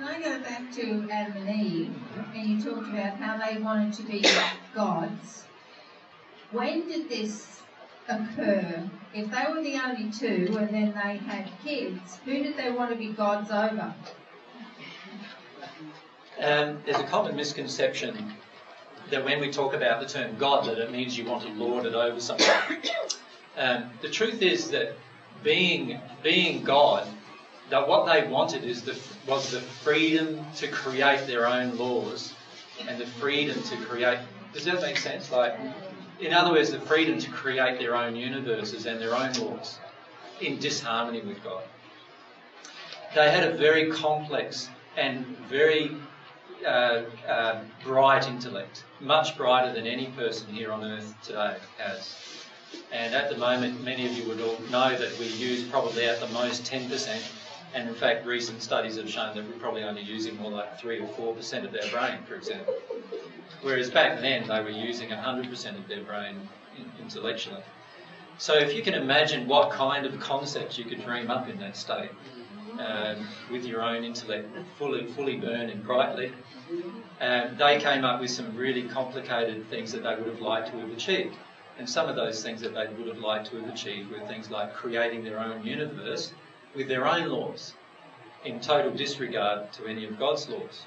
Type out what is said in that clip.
Can I go back to Adam and Eve, and you talked about how they wanted to be gods. When did this occur? If they were the only two and then they had kids, who did they want to be gods over? There's a common misconception that when we talk about the term God, that it means you want to lord it over something. The truth is that being God, that what they wanted was the freedom to create their own laws and the freedom to create... Does that make sense? Like, in other words, the freedom to create their own universes and their own laws in disharmony with God. They had a very complex and very bright intellect, much brighter than any person here on earth today has. And at the moment, many of you would all know that we use probably at the most 10%, and in fact recent studies have shown that we're probably only using more like 3 or 4% of their brain, for example. Whereas back then they were using 100% of their brain intellectually. So if you can imagine what kind of concepts you could dream up in that state, with your own intellect fully burning brightly, they came up with some really complicated things that they would have liked to have achieved. And some of those things that they would have liked to have achieved were things like creating their own universe with their own laws, in total disregard to any of God's laws.